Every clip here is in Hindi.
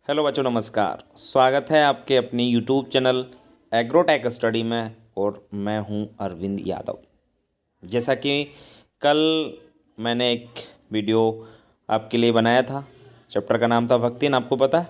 हेलो बच्चों, नमस्कार। स्वागत है आपके अपनी यूट्यूब चैनल एग्रोटेक स्टडी में और मैं हूं अरविंद यादव। जैसा कि कल मैंने एक वीडियो आपके लिए बनाया था, चैप्टर का नाम था भक्तिन, आपको पता है।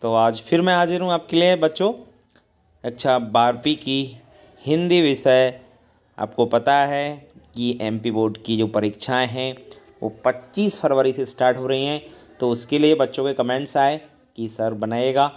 तो आज फिर मैं हाजिर हूं आपके लिए बच्चों। कक्षा 12वीं की हिंदी विषय। आपको पता है कि एमपी बोर्ड की जो परीक्षाएं हैं वो 25 फरवरी से स्टार्ट हो रही हैं। तो उसके लिए बच्चों के कमेंट्स आए कि सर बनाइएगा।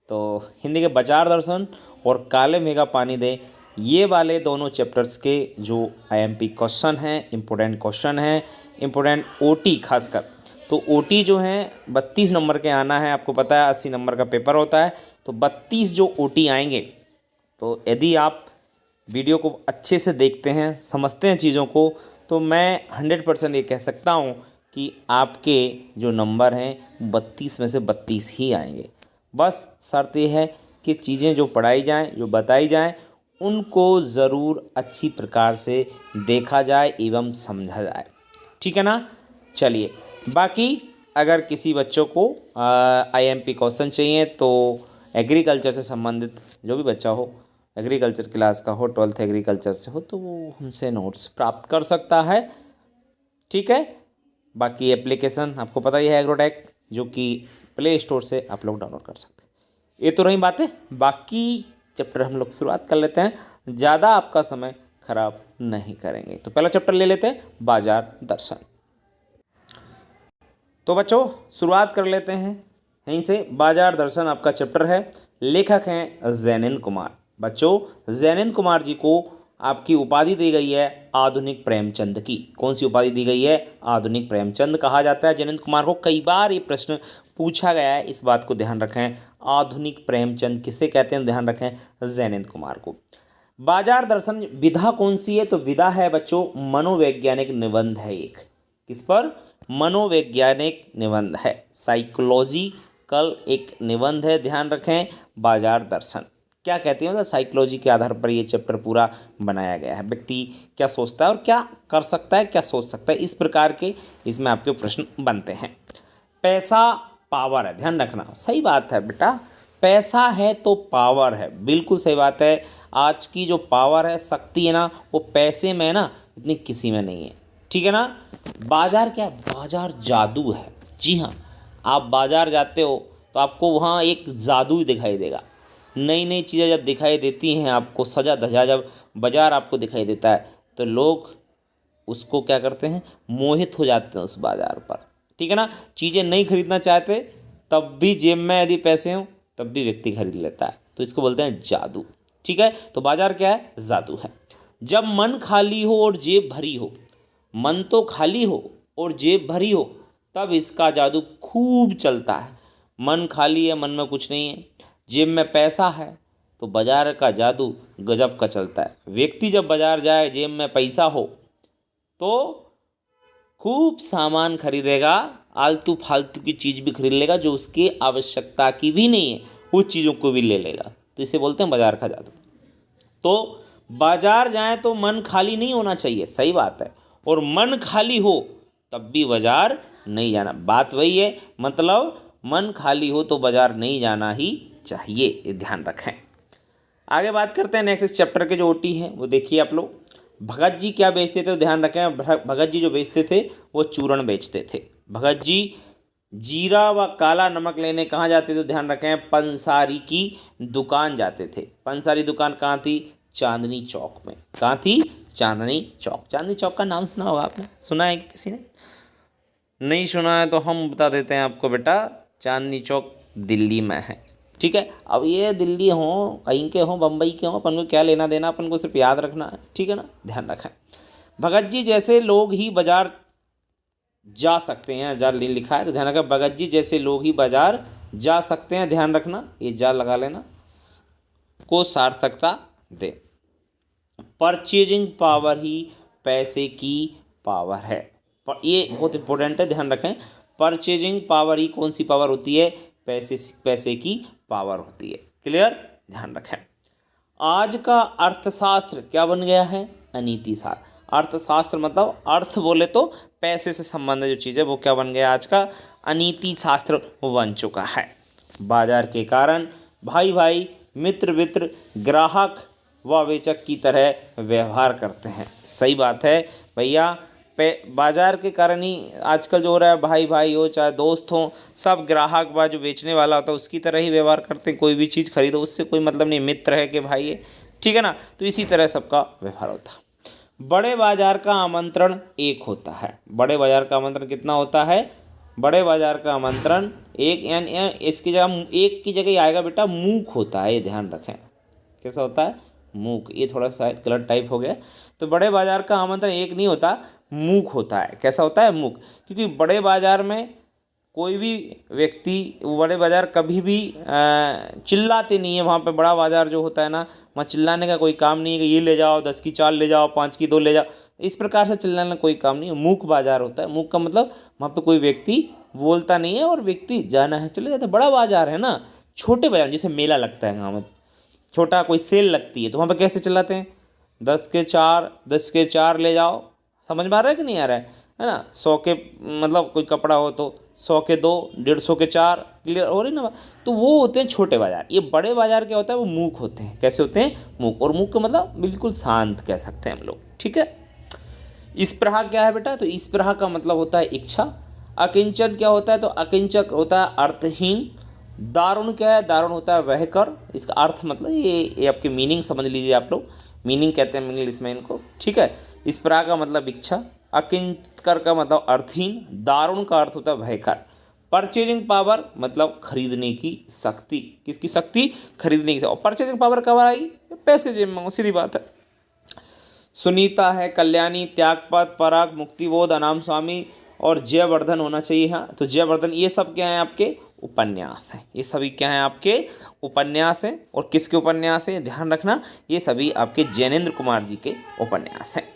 तो हिंदी के बचार दर्शन और काले मेघा पानी दे, ये वाले दोनों चैप्टर्स के जो आईएमपी क्वेश्चन हैं, इम्पोर्टेंट क्वेश्चन हैं, इम्पोर्टेंट ओटी खासकर। तो ओटी जो है 32 नंबर के आना है। आपको पता है 80 नंबर का पेपर होता है, तो 32 जो ओटी आएंगे। तो यदि आप वीडियो को अच्छे से देखते हैं, समझते हैं चीज़ों को, तो मैं 100% ये कह सकता हूँ कि आपके जो नंबर हैं 32 में से 32 ही आएंगे। बस शर्त ये है कि चीज़ें जो पढ़ाई जाएं, जो बताई जाएं, उनको ज़रूर अच्छी प्रकार से देखा जाए एवं समझा जाए। ठीक है ना। चलिए, बाकी अगर किसी बच्चों को आईएमपी क्वेश्चन चाहिए तो एग्रीकल्चर से संबंधित जो भी बच्चा हो, एग्रीकल्चर क्लास का हो, 12th एग्रीकल्चर से हो, तो वो हमसे नोट्स प्राप्त कर सकता है। ठीक है। बाकी एप्लीकेशन आपको पता ही है एग्रोटेक, जो कि प्ले स्टोर से आप लोग डाउनलोड कर सकते हैं। ये तो रही बातें। बाकी चैप्टर हम लोग शुरुआत कर लेते हैं, ज़्यादा आपका समय खराब नहीं करेंगे। तो पहला चैप्टर ले लेते हैं, बाजार दर्शन। तो बच्चों शुरुआत कर लेते हैं यहीं से। बाजार दर्शन आपका चैप्टर है। लेखक हैं जैनेंद्र कुमार। बच्चों, जैनेंद्र कुमार जी को आपकी उपाधि दी गई है आधुनिक प्रेमचंद की। कौन सी उपाधि दी गई है? आधुनिक प्रेमचंद कहा जाता है जैनेंद्र कुमार को। कई बार ये प्रश्न पूछा गया है, इस बात को ध्यान रखें। आधुनिक प्रेमचंद किसे कहते हैं? ध्यान रखें, जैनेंद्र कुमार को। बाजार दर्शन विधा कौन सी है? तो विधा है बच्चों मनोवैज्ञानिक निबंध है एक। किस पर? मनोवैज्ञानिक निबंध है, साइकोलॉजिकल एक निबंध है। ध्यान रखें, बाजार दर्शन क्या कहती है, मतलब साइकोलॉजी के आधार पर ये चैप्टर पूरा बनाया गया है। व्यक्ति क्या सोचता है और क्या कर सकता है, क्या सोच सकता है, इस प्रकार के इसमें आपके प्रश्न बनते हैं। पैसा पावर है, ध्यान रखना। सही बात है बेटा, पैसा है तो पावर है, बिल्कुल सही बात है। आज की जो पावर है, शक्ति है ना, वो पैसे में ना, इतनी किसी में नहीं है। ठीक है ना। बाजार क्या? बाजार जादू है। जी हाँ, आप बाजार जाते हो तो आपको वहाँ एक जादू ही दिखाई देगा। नई नई चीज़ें जब दिखाई देती हैं आपको, सजा धजा जब बाजार आपको दिखाई देता है, तो लोग उसको क्या करते हैं? मोहित हो जाते हैं उस बाजार पर। ठीक है ना। चीज़ें नहीं खरीदना चाहते, तब भी जेब में यदि पैसे हों तब भी व्यक्ति खरीद लेता है। तो इसको बोलते हैं जादू। ठीक है। तो बाजार क्या है? जादू है। जब मन खाली हो और जेब भरी हो, मन तो खाली हो और जेब भरी हो, तब इसका जादू खूब चलता है। मन खाली है, मन में कुछ नहीं है, जेब में पैसा है, तो बाजार का जादू गजब का चलता है। व्यक्ति जब बाजार जाए, जेब में पैसा हो, तो खूब सामान खरीदेगा, आलतू फालतू की चीज़ भी खरीद लेगा, जो उसकी आवश्यकता की भी नहीं है, उस चीज़ों को भी ले लेगा। तो इसे बोलते हैं बाजार का जादू। तो बाजार जाएं तो मन खाली नहीं होना चाहिए, सही बात है। और मन खाली हो तब भी बाजार नहीं जाना, बात वही है। मतलब मन खाली हो तो बाजार नहीं जाना ही चाहिए, ये ध्यान रखें। आगे बात करते हैं नेक्स्ट चैप्टर के जो ओटी हैं, वो देखिए आप लोग। भगत जी क्या बेचते थे? तो ध्यान रखें, भगत जी जो बेचते थे वो चूर्ण बेचते थे। भगत जी जीरा व काला नमक लेने कहाँ जाते थे? तो ध्यान रखें, पंसारी की दुकान जाते थे। पंसारी दुकान कहाँ थी? चांदनी चौक में। कहाँ थी? चांदनी चौक। चांदनी चौक का नाम सुना होगा आपने, सुना है कि किसी ने? नहीं सुना है तो हम बता देते हैं आपको बेटा, चांदनी चौक दिल्ली में है। ठीक है। अब ये दिल्ली हो, कहीं के हो, बम्बई के हो, अपन को क्या लेना देना, अपन को सिर्फ याद रखना है। ठीक है ना, ध्यान रखें। भगत जी जैसे लोग ही बाजार जा सकते हैं, जा लिखा है तो ध्यान रखें, भगत जी जैसे लोग ही बाजार जा सकते हैं, ध्यान रखना, ये जा लगा लेना, को सार्थकता दे। परचेजिंग पावर ही पैसे की पावर है। पर ये बहुत इंपॉर्टेंट है, ध्यान रखें। परचेजिंग पावर ही कौन सी पावर होती है? पैसे की पावर होती है। क्लियर? ध्यान रखें। आज का अर्थशास्त्र क्या बन गया है? अनीति शास्त्र। अर्थशास्त्र मतलब अर्थ बोले तो पैसे से संबंधित जो चीज़ है वो क्या बन गया? आज का अनीति शास्त्र बन चुका है। बाजार के कारण भाई भाई, मित्र मित्र, ग्राहक व वेचक की तरह व्यवहार करते हैं। सही बात है भैया। बाजार के कारण ही आजकल जो हो रहा है, भाई भाई हो चाहे दोस्त हो, सब ग्राहक व जो बेचने वाला होता है उसकी तरह ही व्यवहार करते हैं। कोई भी चीज़ खरीदो उससे कोई मतलब नहीं, मित्र है कि भाई है, ठीक है ना। तो इसी तरह सबका व्यवहार होता है। बड़े बाजार का आमंत्रण एक होता है। बड़े बाजार का आमंत्रण कितना होता है? बड़े बाजार का आमंत्रण एक, यानी इसकी जगह एक की जगह आएगा बेटा मूक होता है, ये ध्यान रखें। कैसा होता है? मूक। ये थोड़ा सा शायद गलत टाइप हो गया। तो बड़े बाजार का आमंत्रण एक नहीं होता, मूक होता है। कैसा होता है? मूक। क्योंकि बड़े बाजार में कोई भी व्यक्ति, बड़े बाजार कभी भी चिल्लाते नहीं है। वहाँ पे बड़ा बाजार जो होता है ना, वहाँ चिल्लाने का कोई काम नहीं है कि ये ले जाओ, 10 की 4 ले जाओ, 5 की 2 ले जाओ, इस प्रकार से चिल्लाने का कोई काम नहीं है। मूक बाजार होता है। मूक का मतलब वहाँ पे कोई व्यक्ति बोलता नहीं है और व्यक्ति जाना है चले जाते हैं। बड़ा बाजार है ना, छोटे बाजार जैसे मेला लगता है गाँव में, छोटा कोई सेल लगती है, तो वहाँ पे कैसे चिल्लाते हैं? 10 के 4, 10 के 4 ले जाओ। समझ में आ रहा है कि नहीं आ रहा है ना? 100 के मतलब कोई कपड़ा हो तो 100 के 2, 150 के 4, क्लियर हो रही ना बात? तो वो होते हैं छोटे बाजार। ये बड़े बाजार क्या होता है? वो मूक होते हैं। कैसे होते हैं? मूक। और मूक का मतलब बिल्कुल शांत कह सकते हैं हम लोग, ठीक है। स्पृहा क्या है बेटा? तो स्पृहा का मतलब होता है इच्छा। अकिंचन क्या होता है? तो अकिंचक होता है अर्थहीन। दारुण क्या है? दारुण होता है वह कर। इसका अर्थ मतलब ये आपकी मीनिंग समझ लीजिए आप लोग, मीनिंग कहते हैं इंग्लिश में इनको, ठीक है। स्पृहा का मतलब इच्छा, अकिंचकर का मतलब अर्थहीन, दारुण का अर्थ होता है भयकर। परचेजिंग पावर मतलब खरीदने की शक्ति। किसकी शक्ति? खरीदने की शक्ति। और परचेजिंग पावर कब आई? पैसे जेब में, सीधी बात है। सुनीता है, कल्याणी, त्यागपत, पराग, मुक्तिबोध, अनाम स्वामी और जयवर्धन होना चाहिए। हाँ, तो जयवर्धन ये सब क्या है? आपके उपन्यास हैं। ये सभी क्या हैं? आपके उपन्यास हैं। और किसके उपन्यास हैं? ध्यान रखना, ये सभी आपके जैनेन्द्र कुमार जी के उपन्यास हैं।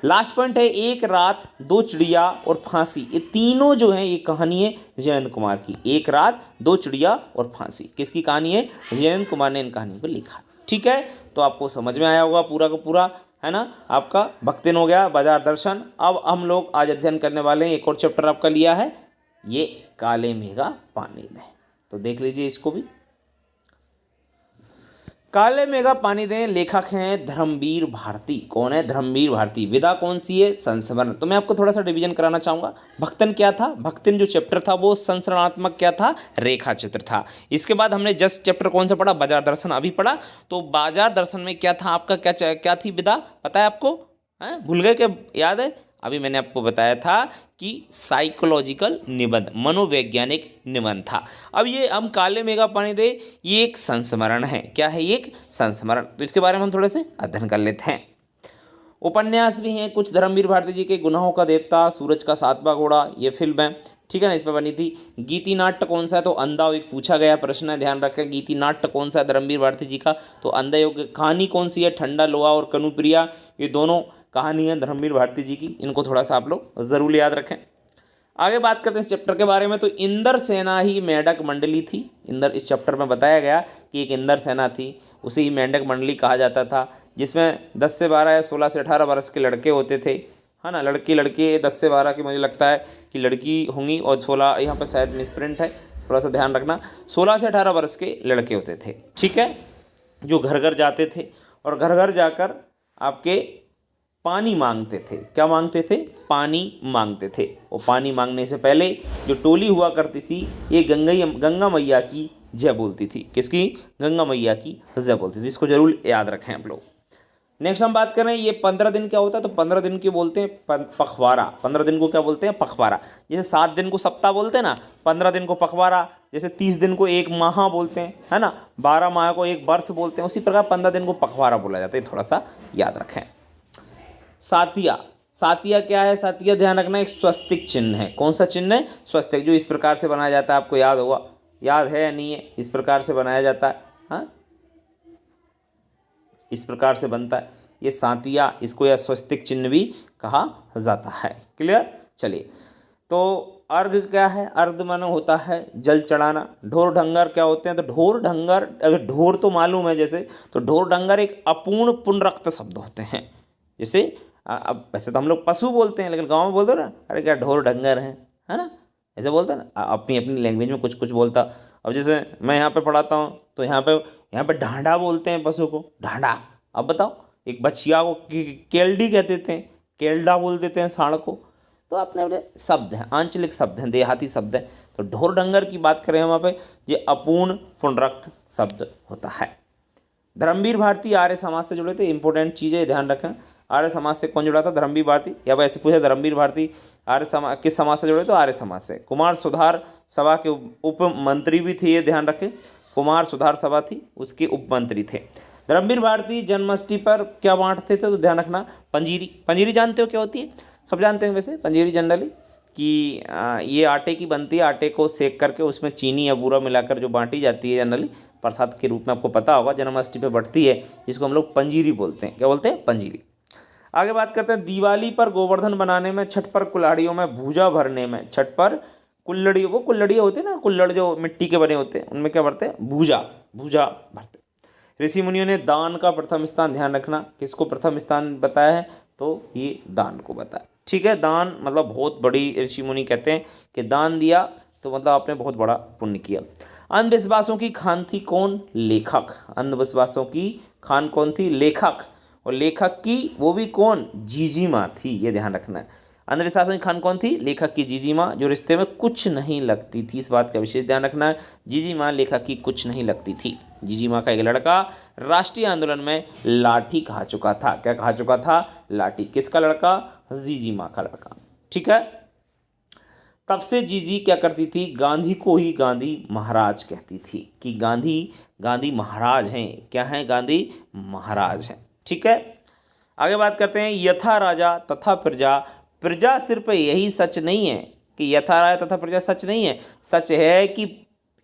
लास्ट पॉइंट है, एक रात, दो चिड़िया और फांसी। ये तीनों जो हैं ये कहानी है जैनेन्द्र कुमार की। एक रात, दो चिड़िया और फांसी किसकी कहानी है? जैनेन्द्र कुमार ने इन कहानियों को लिखा, ठीक है। तो आपको समझ में आया होगा पूरा का पूरा, है ना। आपका भक्तिन हो गया, बाजार दर्शन। अब हम लोग आज अध्ययन करने वाले हैं, एक और चैप्टर आपका लिया है, ये काले मेघा पानी दें। तो देख लीजिए इसको भी। काले मेघा पानी दें, लेखक हैं धर्मवीर भारती। कौन है? धर्मवीर भारती। विधा कौन सी है? संस्मरण। तो मैं आपको थोड़ा सा डिवीजन कराना चाहूँगा। भक्तन क्या था? भक्तन जो चैप्टर था वो संस्मरणात्मक क्या था? रेखा चित्र था। इसके बाद हमने जस्ट चैप्टर कौन सा पढ़ा? बाजार दर्शन अभी पढ़ा। तो बाजार दर्शन में क्या था आपका? क्या थी विधा? पता है आपको? हैं? भूल गए क्या? याद है? अभी मैंने आपको बताया था कि साइकोलॉजिकल निबंध, मनोवैज्ञानिक निबंध था। अब ये हम काले मेघा पानी दे, ये एक संस्मरण है। क्या है? ये एक संस्मरण। तो इसके बारे में हम थोड़े से अध्ययन कर लेते हैं। उपन्यास भी हैं कुछ धर्मवीर भारती जी के। गुनाहों का देवता, सूरज का सातवां घोड़ा, ये फिल्म है, ठीक है ना, इस पर बनी थी। गीति नाट्य कौन सा है? तो अंधा योग। पूछा गया प्रश्न है, ध्यान रखें। गीति नाट्य कौन सा है धर्मवीर भारती जी का? तो अंधा योग। कहानी कौन सी है? ठंडा लोहा और कनुप्रिया। ये दोनों कहानी है धर्मवीर भारती जी की। इनको थोड़ा सा आप लोग जरूर याद रखें। आगे बात करते हैं इस चैप्टर के बारे में। तो इंदर सेना ही मेंढक मंडली थी। इंदर, इस चैप्टर में बताया गया कि एक इंदर सेना थी, उसे ही मेंढक मंडली कहा जाता था, जिसमें 10 से 12 या 16 से 18 वर्ष के लड़के होते थे, है ना। लड़के लड़के 10 से 12 की मुझे लगता है कि लड़की होंगी, और 16 यहाँ पर शायद मिसप्रिंट है, थोड़ा सा ध्यान रखना। 16 से 18 वर्ष के लड़के होते थे, ठीक है, जो घर घर जाते थे और घर घर जाकर आपके पानी मांगते थे। क्या मांगते थे? पानी मांगते थे। और पानी मांगने से पहले जो टोली हुआ करती थी, ये गंगा मैया की जय बोलती थी। किसकी? गंगा मैया की जय बोलती थी। इसको जरूर याद रखें आप लोग। नेक्स्ट हम बात करें, ये 15 दिन क्या होता है? तो 15 दिन की बोलते हैं पखवाड़ा। 15 दिन को क्या बोलते हैं? पखवाड़ा। जैसे 7 दिन को सप्ताह बोलते हैं ना, 15 दिन को पखवाड़ा। जैसे 30 दिन को एक माह बोलते हैं, है ना, 12 माह को एक वर्ष बोलते हैं, उसी प्रकार 15 दिन को पखवाड़ा बोला जाता है। थोड़ा सा याद रखें। सातिया। सातिया क्या है? सातिया ध्यान रखना एक स्वस्तिक चिन्ह है। कौन सा चिन्ह है? स्वस्तिक, जो इस प्रकार से बनाया जाता है। आपको याद होगा, याद है या नहीं है? इस प्रकार से बनाया जाता है, हाँ, इस प्रकार से बनता है ये सातिया। इसको या स्वस्तिक चिन्ह भी कहा जाता है। क्लियर? चलिए, तो अर्घ क्या है? अर्घ मानो होता है जल चढ़ाना। ढोर ढंगर क्या होते हैं? तो ढोर ढंगर, अगर ढोर तो मालूम है जैसे, तो ढोर ढंगर एक अपूर्ण पुनरक्त शब्द होते हैं। जैसे अब वैसे तो हम लोग पशु बोलते हैं, लेकिन गाँव में बोलते हो ना, अरे क्या ढोर ढंगर है ना, ऐसे बोलता है ना, अपनी अपनी लैंग्वेज में कुछ कुछ बोलता। अब जैसे मैं यहाँ पे पढ़ाता हूँ तो यहाँ पे ढांढा बोलते हैं पशु को, ढांढा। अब बताओ, एक बछिया को केल्डी कहते थे, केल्डा बोल देते हैं सांड को। तो अपने अपने शब्द हैं, आंचलिक शब्द हैं, देहाती शब्द हैं। तो ढोर डंगर की बात करें वहाँ पे, ये अपूर्ण पुनरक्त शब्द होता है। धर्मवीर भारती आर्य समाज से जुड़े थे, इंपॉर्टेंट चीज़ें ध्यान रखें। आर्य समाज से कौन जुड़ा था? धर्मवीर भारती। या वैसे पूछे धर्मवीर भारती आर्य समाज किस समाज से जुड़े? तो आर्य समाज से। कुमार सुधार सभा के उप मंत्री भी थे, ये ध्यान रखें। कुमार सुधार सभा थी, उसके उप मंत्री थे। धर्मवीर भारती जन्माष्टमी पर क्या बांटते थे? तो ध्यान रखना, पंजीरी। पंजीरी जानते हो क्या होती है? सब जानते हैं वैसे पंजीरी जनरली, कि ये आटे की बनती है। आटे को सेक करके उसमें चीनी या बूरा मिलाकर जो बांटी जाती है जनरली प्रसाद के रूप में, आपको पता होगा जन्माष्टमी पे बढ़ती है, जिसको हम लोग पंजीरी बोलते हैं। क्या बोलते हैं? पंजीरी। आगे बात करते हैं, दिवाली पर गोवर्धन बनाने में, छठ पर कुल्हाड़ियों में भूजा भरने में। छठ पर कुल्लड़ी, वो कुल्लड़ियाँ होती है ना, कुल्लड़ जो मिट्टी के बने होते हैं, उनमें क्या भरते हैं? भूजा, भूजा भरते। ऋषि मुनियों ने दान का प्रथम स्थान, ध्यान रखना, किसको प्रथम स्थान बताया है? तो ये दान को बताया। ठीक है, दान मतलब बहुत बड़ी, ऋषि मुनि कहते हैं कि दान दिया तो मतलब आपने बहुत बड़ा पुण्य किया। अंधविश्वासों की खान थी कौन? लेखक। अंधविश्वासों की खान कौन थी? लेखक। और लेखक की वो भी कौन? जीजी माँ थी, ये ध्यान रखना है। अंधविश्वासों की खान कौन थी? लेखक की जीजी माँ, जो रिश्ते में कुछ नहीं लगती थी। इस बात का विशेष ध्यान रखना है, जीजी माँ लेखक की कुछ नहीं लगती थी। जीजी माँ का एक लड़का राष्ट्रीय आंदोलन में लाठी कहा चुका था। क्या कहा चुका था? लाठी। किसका लड़का? जीजी माँ का लड़का। ठीक है, तब से जीजी क्या करती थी? गांधी को ही गांधी महाराज कहती थी, कि गांधी गांधी महाराज हैं। क्या हैं? गांधी महाराज हैं। ठीक है, आगे बात करते हैं, यथा राजा तथा प्रजा। प्रजा सिर्फ यही सच नहीं है कि यथा राजा तथा प्रजा सच नहीं है, सच है कि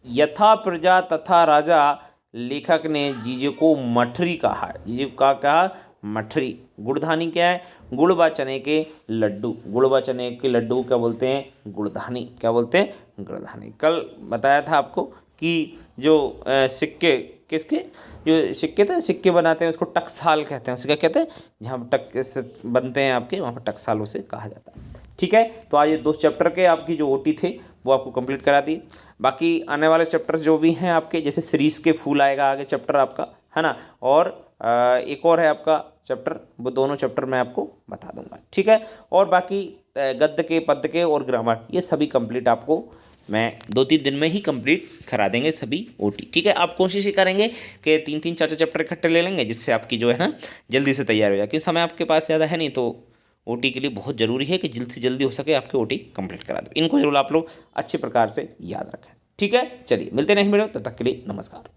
यथा प्रजा तथा राजा लेखक ने जीजे को मठरी कहा है। जीजे का कहा? मठरी। गुड़धानी क्या है? गुड़ व चने के लड्डू। गुड़ व चने के लड्डू क्या बोलते हैं? गुड़धानी। क्या बोलते हैं? गुड़धानी। कल बताया था आपको कि जो सिक्के, किसके जो सिक्के थे, सिक्के बनाते हैं उसको टकसाल कहते हैं। उसे क्या कहते हैं? जहाँ टक से बनते हैं आपके, वहाँ पर टकसाल उसे कहा जाता है। ठीक है, तो आज ये 2 चैप्टर के आपकी जो ओटी थे वो आपको कंप्लीट करा दी। बाकी आने वाले चैप्टर जो भी हैं आपके, जैसे सीरीज के फूल आएगा आगे चैप्टर आपका, है ना, और एक और है आपका चैप्टर, वो दोनों चैप्टर मैं आपको बता दूंगा। ठीक है, और बाकी गद्य के, पद्य के और ग्रामर, ये सभी कंप्लीट आपको मैं 2-3 दिन में ही कंप्लीट करा देंगे सभी ओटी। ठीक है, आप कोशिश ही करेंगे कि 3-3 4-4 चैप्टर इकट्ठे ले लेंगे, जिससे आपकी जो है ना जल्दी से तैयार हो जाए, क्योंकि समय आपके पास ज़्यादा है नहीं। तो ओटी के लिए बहुत ज़रूरी है कि जल्द से जल्दी हो सके आपके ओटी कंप्लीट करा दो। इनको जरूर आप लोग अच्छे प्रकार से याद रखें। ठीक है, चलिए मिलते हैं नेक्स्ट वीडियो, तब तक के लिए नमस्कार।